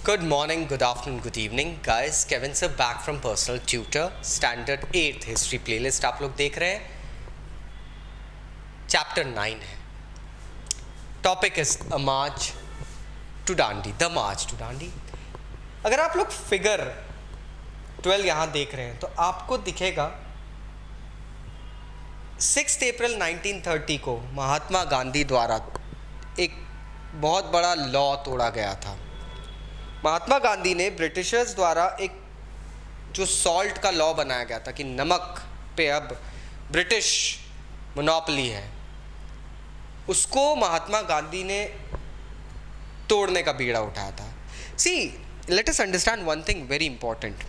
Good morning, good afternoon, good evening, guys. Kevin sir back from Personal Tutor, Standard 8th History Playlist आप लोग देख रहे हैं. Chapter 9 है. Topic is a march to Dandi, the march to Dandi. अगर आप लोग figure 12 यहाँ देख रहे हैं तो आपको दिखेगा 6 अप्रैल 1930 को महात्मा गांधी द्वारा एक बहुत बड़ा लॉ तोड़ा गया था. महात्मा गांधी ने ब्रिटिशर्स द्वारा एक जो सॉल्ट का लॉ बनाया गया था कि नमक पे अब ब्रिटिश मोनोपोली है, उसको महात्मा गांधी ने तोड़ने का बीड़ा उठाया था. See, let us understand one thing very important.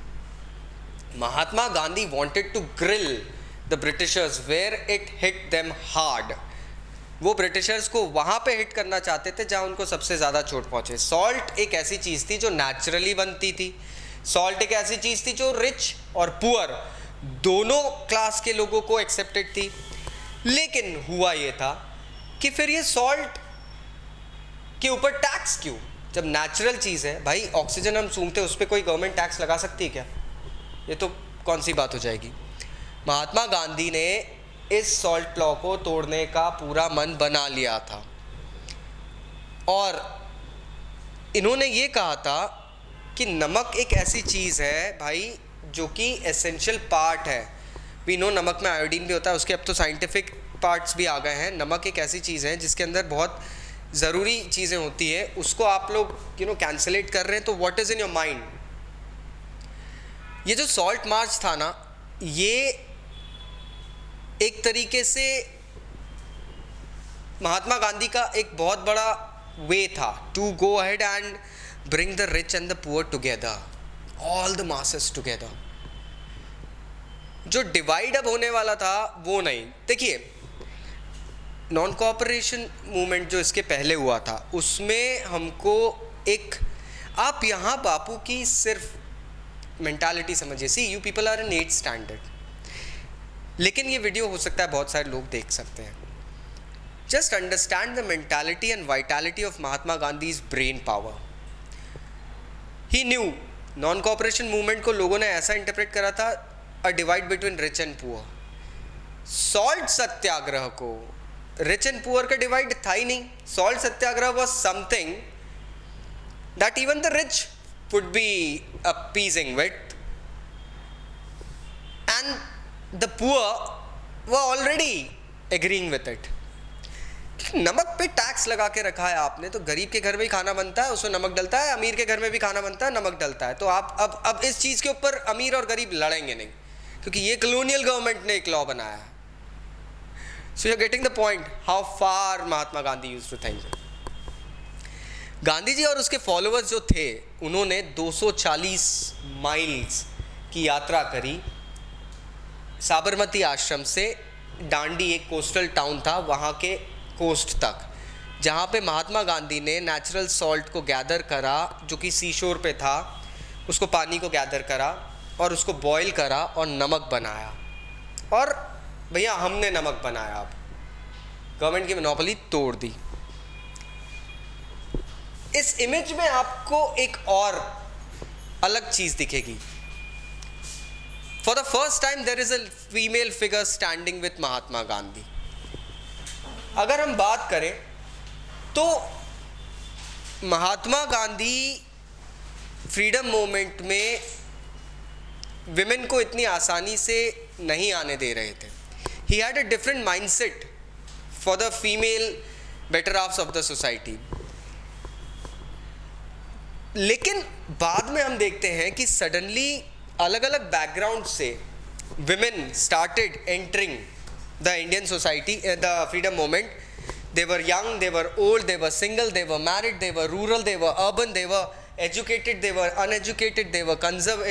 Mahatma Gandhi wanted to grill the britishers where it hit them hard. वो ब्रिटिशर्स को वहाँ पे हिट करना चाहते थे जहाँ उनको सबसे ज़्यादा चोट पहुँचे. सॉल्ट एक ऐसी चीज़ थी जो नेचुरली बनती थी. सॉल्ट एक ऐसी चीज़ थी जो रिच और पुअर दोनों क्लास के लोगों को एक्सेप्टेड थी. लेकिन हुआ ये था कि फिर ये सॉल्ट के ऊपर टैक्स क्यों, जब नेचुरल चीज़ है. भाई ऑक्सीजन हम सूंघते हैं, उस पर कोई गवर्नमेंट टैक्स लगा सकती है क्या? ये तो कौन सी बात हो जाएगी. महात्मा गांधी ने इस सॉल्ट लॉ को तोड़ने का पूरा मन बना लिया था और इन्होंने ये कहा था कि नमक एक ऐसी चीज़ है भाई जो कि एसेंशियल पार्ट है. वी नो नमक में आयोडीन भी होता है, उसके अब तो साइंटिफिक पार्ट्स भी आ गए हैं. नमक एक ऐसी चीज़ है जिसके अंदर बहुत ज़रूरी चीज़ें होती है. उसको आप लोग कैंसलेट कर रहे हैं तो what is in your mind. ये जो सॉल्ट मार्च था ना, ये एक तरीके से महात्मा गांधी का एक बहुत बड़ा वे था to go ahead and bring the rich and the poor together, all the masses together. जो डिवाइड अब होने वाला था वो नहीं. देखिए, नॉन कोऑपरेशन मूवमेंट जो इसके पहले हुआ था उसमें हमको एक, आप यहाँ बापू की सिर्फ मेंटालिटी समझिए. See, you people are in 8th standard, लेकिन ये वीडियो हो सकता है बहुत सारे लोग देख सकते हैं. Just understand the mentality and vitality of Mahatma Gandhi's brain power. He knew non cooperation movement को लोगों ने ऐसा इंटरप्रेट करा था, a divide between rich and poor. Salt Satyagraha को रिच एंड पुअर का डिवाइड था ही नहीं. Salt Satyagraha was something that even the rich would be appeasing with and the poor were already agreeing with it. नमक पे tax लगा के रखा है आपने, तो गरीब के घर में ही खाना बनता है, उसमें नमक डलता है. अमीर के घर में भी खाना बनता है, नमक डलता है. तो आप अब इस चीज़ के ऊपर अमीर और गरीब लड़ेंगे नहीं, क्योंकि ये कॉलोनियल गवर्नमेंट ने एक लॉ बनाया है. So you are getting the point how far Mahatma Gandhi used to think. Gandhi ji और उसके फॉलोअर्स जो थे, उन्होंने 240 माइल्स की यात्रा करी साबरमती आश्रम से डांडी, एक कोस्टल टाउन था, वहाँ के कोस्ट तक, जहाँ पे महात्मा गांधी ने नेचुरल सॉल्ट को गैदर करा जो कि सी शोर पे था. उसको पानी को गैदर करा और उसको बॉईल करा और नमक बनाया. और भैया हमने नमक बनाया, अब गवर्नमेंट की मोनोपोली तोड़ दी. इस इमेज में आपको एक और अलग चीज़ दिखेगी. For the first time there is a female figure standing with Mahatma Gandhi. अगर हम बात करें तो महात्मा गांधी फ्रीडम मूवमेंट में विमेन को इतनी आसानी से नहीं आने दे रहे थे. He had a different mindset for the female better halves of the society. लेकिन बाद में हम देखते हैं कि सडनली अलग अलग बैकग्राउंड से women started entering the Indian society, the freedom movement. They were young, they were old, they were single, they were married, they were rural, they were urban, they were educated, they were uneducated, they were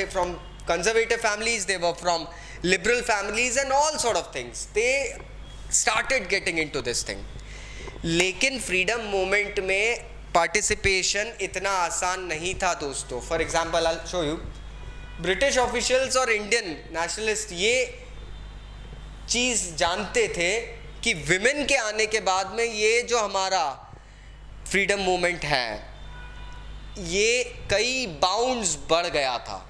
from conservative families, they were from liberal families and all sort of things. They started getting into this thing. लेकिन freedom movement में participation इतना आसान नहीं था दोस्तों. For example I show you, British officials और Indian nationalist ये चीज़ जानते थे कि विमेन के आने के बाद में ये जो हमारा फ्रीडम मूवमेंट है ये कई बाउंड्स बढ़ गया था,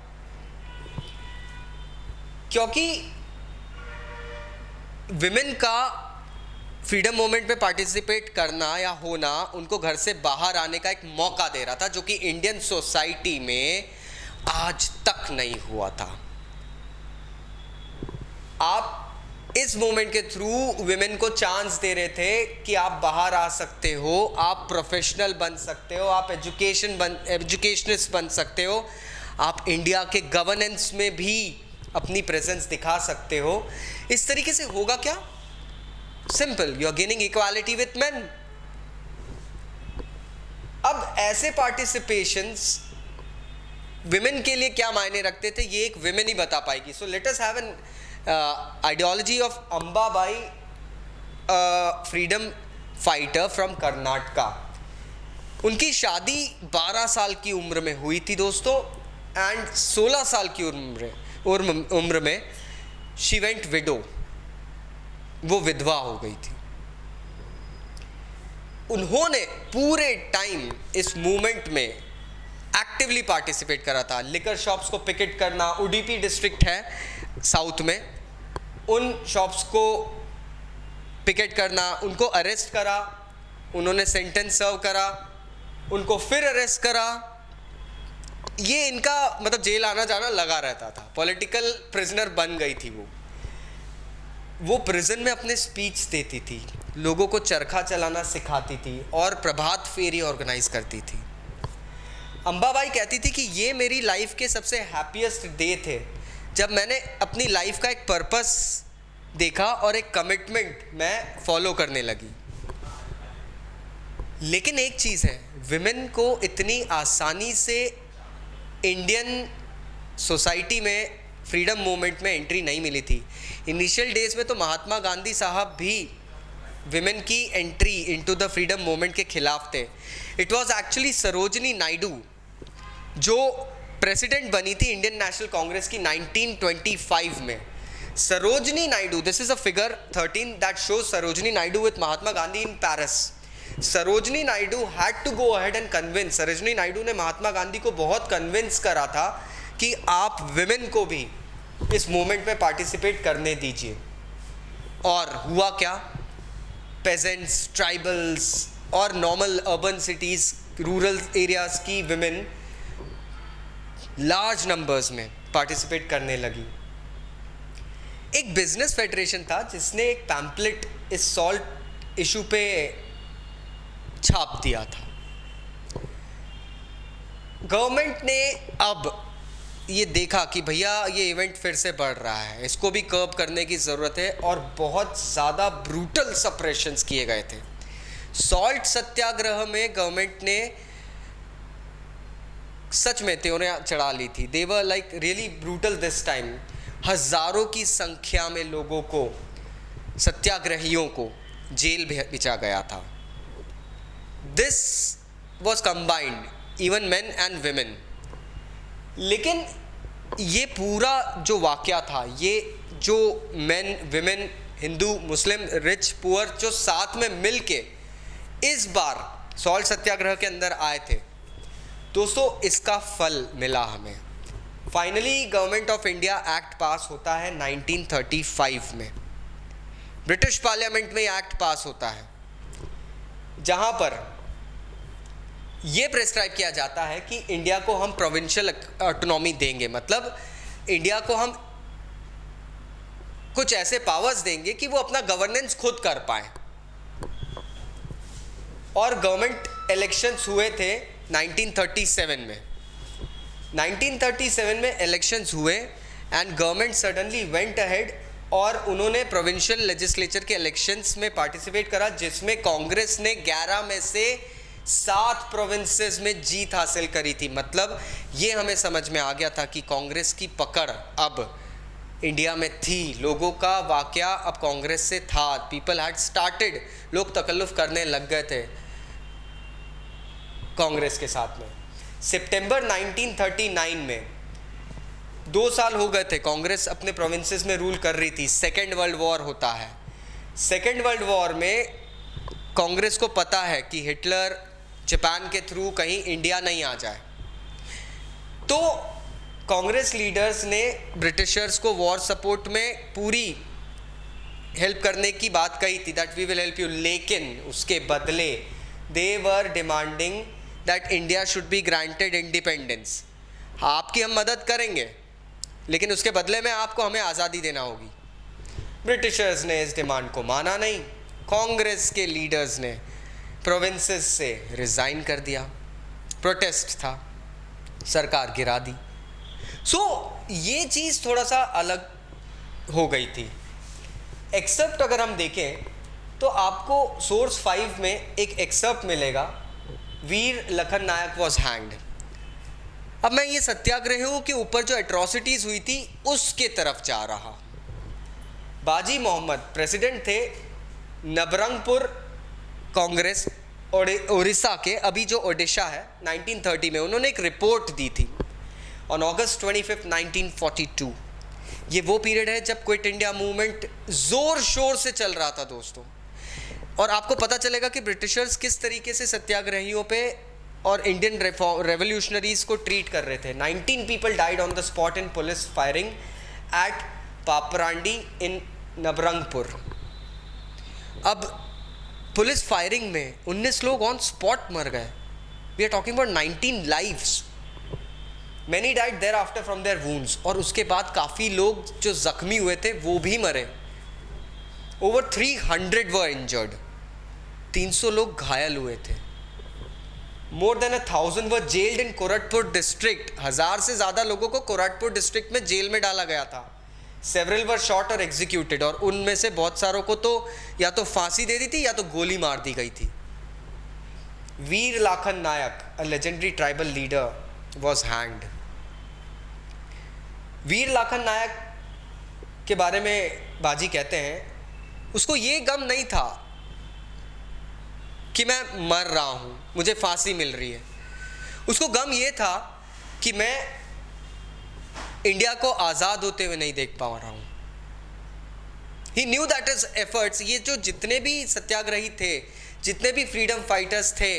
क्योंकि विमेन का फ्रीडम मूवमेंट में पार्टिसिपेट करना या होना उनको घर से बाहर आने का एक मौका दे रहा था, जो कि इंडियन सोसाइटी में आज तक नहीं हुआ था। आप इस मूवमेंट के थ्रू विमेन को चांस दे रहे थे कि आप बाहर आ सकते हो, आप प्रोफेशनल बन सकते हो, आप एजुकेशनिस्ट बन सकते हो, आप इंडिया के गवर्नेंस में भी अपनी प्रेजेंस दिखा सकते हो। इस तरीके से होगा क्या? Simple, you are gaining equality with men. अब ऐसे पार्टिसिपेशंस विमेन के लिए क्या मायने रखते थे, ये एक विमेन ही बता पाएगी। So let us have an ideology of Ambabai, freedom fighter from Karnataka. उनकी शादी 12 साल की उम्र में हुई थी दोस्तों, एंड 16 साल की उम्र में शी वेंट विडो, वो विधवा हो गई थी। उन्होंने पूरे टाइम इस मूवमेंट में एक्टिवली पार्टिसिपेट करा था। लिकर शॉप्स को पिकेट करना, उडुपी डिस्ट्रिक्ट है साउथ में, उन शॉप्स को पिकेट करना, उनको अरेस्ट करा, उन्होंने सेंटेंस सर्व करा, उनको फिर अरेस्ट करा। ये इनका मतलब जेल आना जाना लगा रहता था। पॉलिटिकल प्रिजनर बन गई थी वो प्रिजन में अपने स्पीच देती थी, लोगों को चरखा चलाना सिखाती थी और प्रभात फेरी ऑर्गेनाइज करती थी। अंबाबाई कहती थी कि ये मेरी लाइफ के सबसे हैप्पीएस्ट डे थे, जब मैंने अपनी लाइफ का एक पर्पस देखा और एक कमिटमेंट मैं फॉलो करने लगी। लेकिन एक चीज़ है, विमेन को इतनी आसानी से इंडियन सोसाइटी में फ्रीडम मूवमेंट में एंट्री नहीं मिली थी। इनिशियल डेज में तो महात्मा गांधी साहब भी विमेन की entry into the freedom movement के खिलाफ थे। It was actually Sarojini Naidu जो प्रेसिडेंट बनी थी इंडियन नेशनल कांग्रेस की 1925 में। Sarojini Naidu, this is a figure 13 that shows Sarojini Naidu with Mahatma Gandhi in Paris. Sarojini Naidu had to go ahead and convince, Sarojini Naidu ने महात्मा गांधी को बहुत कन्विंस करा था कि आप विमेन को भी इस मूवमेंट में पार्टिसिपेट करने दीजिए। और हुआ क्या? पेजेंट्स, ट्राइबल्स और normal urban cities, rural areas की विमेन लार्ज नंबर्स में पार्टिसिपेट करने लगी। एक बिजनेस फेडरेशन था जिसने एक पैम्पलेट इस सॉल्ट इशू पे छाप दिया था। गवर्नमेंट ने अब ये देखा कि भैया ये इवेंट फिर से बढ़ रहा है, इसको भी कर्ब करने की ज़रूरत है, और बहुत ज़्यादा ब्रूटल सप्रेशंस किए गए थे। सॉल्ट सत्याग्रह में गवर्नमेंट ने सच में त्योरें चढ़ा ली थी। They were like really brutal this time. हज़ारों की संख्या में लोगों को, सत्याग्रहियों को जेल भिजा गया था। This was combined even main and women. लेकिन ये पूरा जो वाक़या था, ये जो मेन, विमेन, हिंदू, मुस्लिम, रिच, पुअर जो साथ में मिल के इस बार सॉल्ट सत्याग्रह के अंदर आए थे, दोस्तों इसका फल मिला हमें। Finally government of India act पास होता है 1935 में। ब्रिटिश पार्लियामेंट में ये एक्ट पास होता है, जहाँ पर ये प्रेस्क्राइब किया जाता है कि इंडिया को हम प्रोविंशियल ऑटोनॉमी देंगे, मतलब इंडिया को हम कुछ ऐसे पावर्स देंगे कि वो अपना गवर्नेंस खुद कर पाए। और गवर्नमेंट इलेक्शंस हुए थे 1937 में। 1937 में इलेक्शंस हुए and government suddenly went ahead और उन्होंने प्रोविंशियल लेजिस्लेचर के इलेक्शंस में पार्टिसिपेट करा, जिसमें कांग्रेस ने 11 में से 7 प्रोविंसेस में जीत हासिल करी थी। मतलब ये हमें समझ में आ गया था कि कांग्रेस की पकड़ अब इंडिया में थी। लोगों का वाकया अब कांग्रेस से था। पीपल हैड स्टार्टेड, लोग तकल्लुफ़ करने लग गए थे कांग्रेस के साथ में। सितंबर 1939 में 2 साल हो गए थे कांग्रेस अपने प्रोविंसेस में रूल कर रही थी। सेकेंड वर्ल्ड वॉर होता है। सेकेंड वर्ल्ड वॉर में कांग्रेस को पता है कि हिटलर जापान के थ्रू कहीं इंडिया नहीं आ जाए। तो कांग्रेस लीडर्स ने ब्रिटिशर्स को वॉर सपोर्ट में पूरी हेल्प करने की बात कही थी, that we will help you, लेकिन उसके बदले they were demanding that India should be granted independence. आपकी हम मदद करेंगे लेकिन उसके बदले में आपको हमें आज़ादी देना होगी। ब्रिटिशर्स ने इस डिमांड को माना नहीं। कांग्रेस के लीडर्स ने प्रोविंसेस से रिज़ाइन कर दिया, प्रोटेस्ट था, सरकार गिरा दी। सो ये चीज़ थोड़ा सा अलग हो गई थी। एक्सेप्ट अगर हम देखें तो आपको सोर्स 5 में एक एक्सेप्ट मिलेगा, वीर लखन नायक वॉज हैंग्ड। अब मैं ये सत्याग्रहियों के ऊपर जो एट्रॉसिटीज़ हुई थी उसके तरफ जा रहा। बाजी मोहम्मद प्रेसिडेंट थे नबरंगपुर कांग्रेस उड़ीसा के, अभी जो ओडिशा है, 1930 में उन्होंने एक रिपोर्ट दी थी ऑन अगस्त 25, 1942। ये वो पीरियड है जब क्विट इंडिया मूवमेंट ज़ोर शोर से चल रहा था दोस्तों। और आपको पता चलेगा कि ब्रिटिशर्स किस तरीके से सत्याग्रहियों पे और इंडियन रेवोल्यूशनरीज को ट्रीट कर रहे थे। 19 people died on the spot in police firing at Paparandi in Nabarangpur. अब पुलिस फायरिंग में 19 लोग ऑन स्पॉट मर गए। We are talking about 19 lives. Many died there after from their wounds. और उसके बाद काफ़ी लोग जो जख्मी हुए थे वो भी मरे। ओवर 300 वर इंजर्ड। 300 लोग घायल हुए थे। मोर देन 1000 वर जेल्ड इन कोरटपुर डिस्ट्रिक्ट। 1000 से ज़्यादा लोगों को कोरटपुर डिस्ट्रिक्ट में जेल में डाला गया था। सेवरल वर शॉट और एग्जीक्यूटेड। और उनमें से बहुत सारों को तो या तो फांसी दे दी थी या तो गोली मार दी गई थी। Veer Lakhan Nayak, a legendary tribal leader, was hanged. Veer Lakhan Nayak के बारे में बाजी कहते हैं उसको ये गम नहीं था कि मैं मर रहा हूं, मुझे फांसी मिल रही है। उसको गम ये था कि मैं इंडिया को आज़ाद होते हुए नहीं देख पा रहा हूं। ही न्यू दैट इज एफर्ट्स। ये जो जितने भी सत्याग्रही थे, जितने भी फ्रीडम फाइटर्स थे,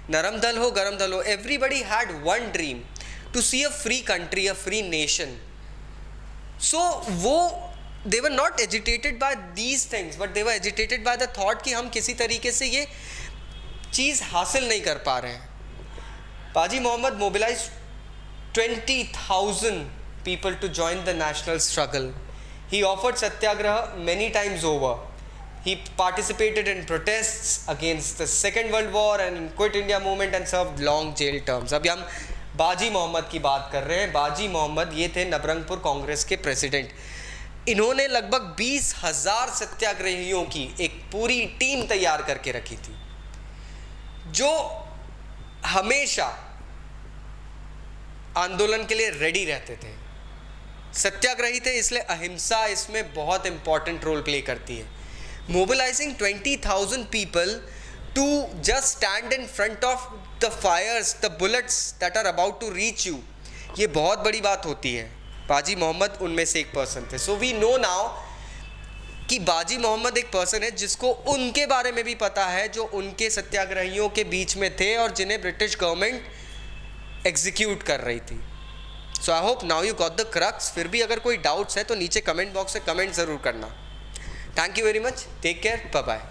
नरम दल हो गरम दल हो, everybody had one dream, to see a free country, a free nation. So वो they were not agitated by these things, but they were agitated by the thought कि हम किसी तरीके से ये चीज़ हासिल नहीं कर पा रहे हैं। बाजी Mohammad mobilized 20,000 people to join the national struggle. He offered satyagraha many times over. He participated in protests against the Second World War and in Quit India movement and served long jail terms. अभी हम बाजी मोहम्मद की बात कर रहे हैं। बाजी मोहम्मद ये थे नबरंगपुर कांग्रेस के प्रेसिडेंट। इन्होंने लगभग 20,000 सत्याग्रहियों की एक पूरी टीम तैयार करके रखी थी जो हमेशा आंदोलन के लिए रेडी रहते थे। सत्याग्रही थे इसलिए अहिंसा इसमें बहुत इंपॉर्टेंट रोल प्ले करती है। Mobilising 20,000 people to just stand in front of the fires, the bullets that are about to reach you, ये बहुत बड़ी बात होती है। बाजी मोहम्मद उनमें से एक पर्सन थे। सो वी नो नाउ कि बाजी मोहम्मद एक पर्सन है जिसको उनके बारे में भी पता है जो उनके सत्याग्रहियों के बीच में थे और जिन्हें ब्रिटिश गवर्नमेंट एग्जीक्यूट कर रही थी। So I hope now you got the crux. फिर भी अगर कोई डाउट्स है तो नीचे कमेंट बॉक्स में कमेंट ज़रूर करना। Thank you very much, take care, bye bye.